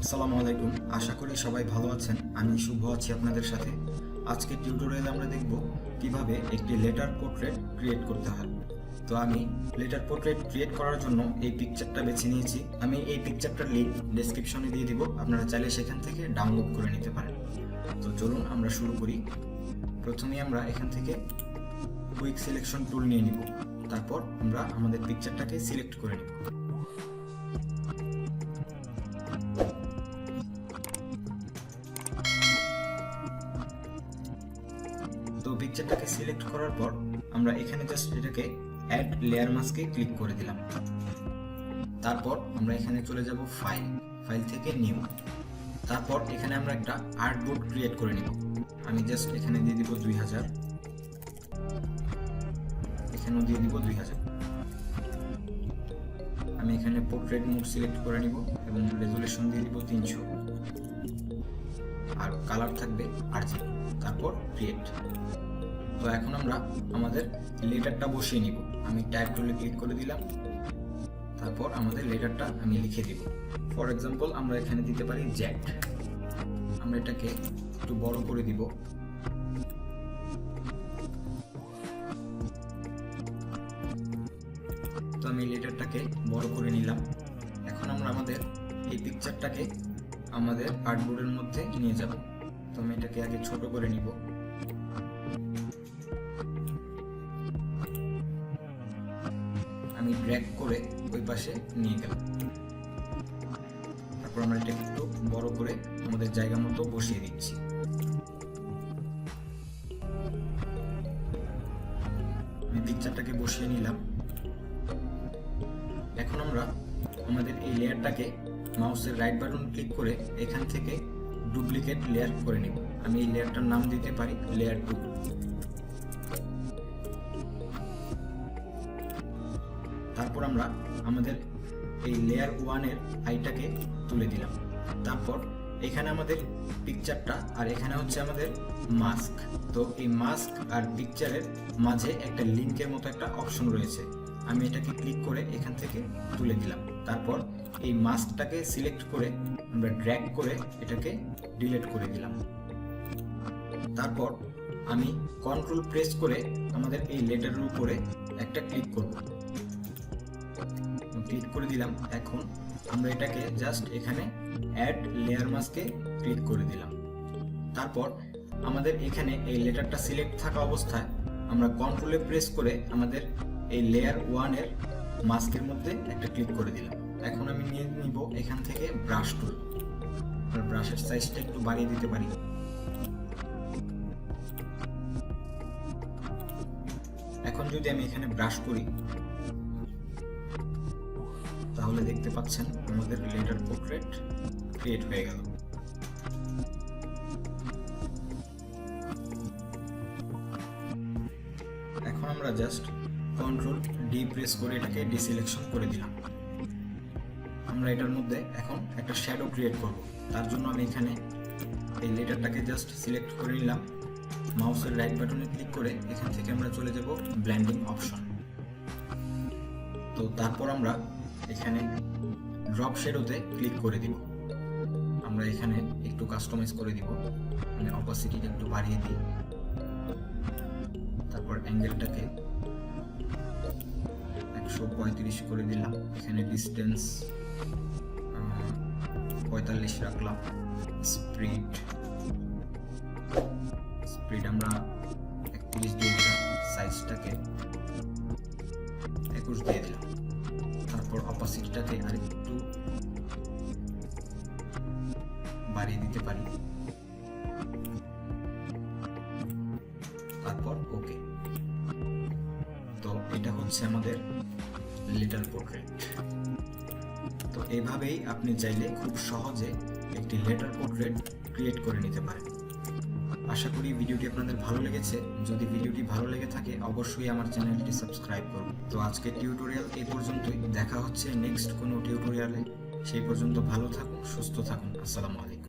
আসসালামু আলাইকুম। আশা করি সবাই ভালো আছেন। আমি শুভ আছি আপনাদের সাথে। আজকে টিউটোরিয়ালে আমরা দেখব কিভাবে একটি লেটার পোর্ট্রেট ক্রিয়েট করতে হয়। তো আমি লেটার পোর্ট্রেট ক্রিয়েট করার জন্য এই পিকচারটা বেছে নিয়েছি। আমি এই পিকচারটার লিংক ডেসক্রিপশনে দিয়ে দিব, আপনারা চাইলে সেখান থেকে ডাউনলোড করে নিতে পারেন। তো চলুন আমরা শুরু করি। প্রথমে আমরা এখান থেকে কুইক সিলেকশন টুল নিয়ে নিব। তারপর আমরা আমাদের পিকচারটাকে সিলেক্ট করে নিব। তো পিকচারটাকে সিলেক্ট করার পর আমরা এখানে জাস্ট এটাকে অ্যাড লেয়ার মাস্কে ক্লিক করে দিলাম। তারপর আমরা এখানে চলে যাব ফাইল থেকে নিউ। তারপর এখানে আমরা একটা আর্টবোর্ড ক্রিয়েট করে নিব। আমি জাস্ট এখানে দিয়ে দিব 2000, এখানেও দিয়ে দিব 2000। আমি এখানে পোর্ট্রেট মোড সিলেক্ট করে নিব এবং রেজুলেশন দিয়ে দিব 300 আর কালার থাকবে RGB। তারপর ক্রিয়েট। তো এখন আমরা আমাদের লেটারটা বসিয়ে নিব। আমি টাইপ টুলে ক্লিক করে দিলাম। তারপর আমাদের লেটারটা আমি লিখে দিব। ফর এক্সাম্পল আমরা এখানে দিতে পারি জ্যাট। আমরা এটাকে একটু বড় করে দিব। তো আমি লেটারটাকে বড় করে নিলাম। এখন আমরা আমাদের এই পিকচারটাকে আমাদের আর্টবোর্ডের মধ্যে নিয়ে যাব। তো আমি এটাকে আগে ছোট করে নিব। আমি ড্র্যাগ করে ওই পাশে নিয়ে গেলাম। তারপর আমরা এটা একটু বড় করে আমাদের জায়গা মতো বসিয়ে দিচ্ছি। আমি পিকচারটাকে বসিয়ে নিলাম। এখন আমরা আমাদের এই লেয়ারটাকে মাউসের রাইট বাটন ক্লিক করে এখান থেকে ডুপ্লিকেট লেয়ার করে নিব। আমি এই লেয়ারটার নাম দিতে পারি লেয়ার 2। তারপর আমরা আমাদের এই লেয়ার 1 এর আইটাকে তুলে দিলাম। তারপর এখানে আমাদের পিকচারটা আর এখানে হচ্ছে আমাদের মাস্ক। তো এই মাস্ক আর পিকচারের মাঝে একটা লিংকের মতো একটা অপশন রয়েছে। আমি এটাকে ক্লিক করে এখান থেকে তুলে দিলাম। তারপর এই মাস্কটাকে সিলেক্ট করে আমরা ড্র্যাগ করে এটাকে ডিলিট করে দিলাম। তারপর আমি কন্ট্রোল প্রেস করে আমাদের এই লেটারের উপরে একটা ক্লিক করব। ক্লিক করে দিলাম। এখন আমরা এটাকে জাস্ট এখানে অ্যাড লেয়ার মাস্কে ক্লিক করে দিলাম। তারপর আমাদের এখানে এই লেটারটা সিলেক্ট থাকা অবস্থায় আমরা কন্ট্রোলে প্রেস করে আমাদের এই লেয়ার 1 এর মাস্কের মধ্যে একটা ক্লিক করে দিলাম। এখন আমি নিয়ে নিব এখান থেকে ব্রাশ টুল। আর ব্রাশের সাইজটা একটু বাড়িয়ে দিতে পারি। এখন যদি আমি এখানে ব্রাশ করি তাহলে দেখতে পাচ্ছেন আমাদের লেটার পোর্ট্রেট ক্রিয়েট হয়ে গেল। এখন আমরা জাস্ট কন্ট্রোল ডি প্রেস করে এটাকে ডিসিলেকশন করে দিলাম। আমরা এটার মধ্যে এখন একটা শ্যাডো ক্রিয়েট করব। তার জন্য আমি এখানে এই লেটারটাকে জাস্ট সিলেক্ট করে নিলাম। মাউসের রাইট বাটনে ক্লিক করে এখান থেকে আমরা চলে যাব ব্লেন্ডিং অপশন। তো তারপর আমরা এখানে ড্রপ শ্যাডোতে ক্লিক করে দিব। আমরা এখানে একটু কাস্টমাইজ করে দিব, মানে অপাসিটিটা একটু বাড়িয়ে দিই। তারপর অ্যাঙ্গেলটাকে 135 করে দিলাম। এখানে ডিস্টেন্স 45 রাখলাম। স্পিড আমরা 31 দিয়ে দিলাম। সাইজটাকে 21 দিয়ে দিলাম। তারপর অপাসিটিটাকে আরেকটু বাড়িয়ে দিতে পারি। তারপর ওকে। তো এটা হচ্ছে আমাদের লেটার পোর্ট্রেট। তো এইভাবেই আপনি চাইলে খুব সহজে একটি লেটার পোর্ট্রেট ক্রিয়েট করে নিতে পারেন। আশা করি ভিডিওটি আপনাদের ভালো লেগেছে। যদি ভিডিওটি ভালো লেগে থাকে অবশ্যই আমার চ্যানেলটি সাবস্ক্রাইব করুন। তো আজকের টিউটোরিয়াল এই পর্যন্তই। দেখা হচ্ছে নেক্সট কোনো টিউটোরিয়ালে। সেই পর্যন্ত ভালো থাকুন, সুস্থ থাকুন। আসসালামু আলাইকুম।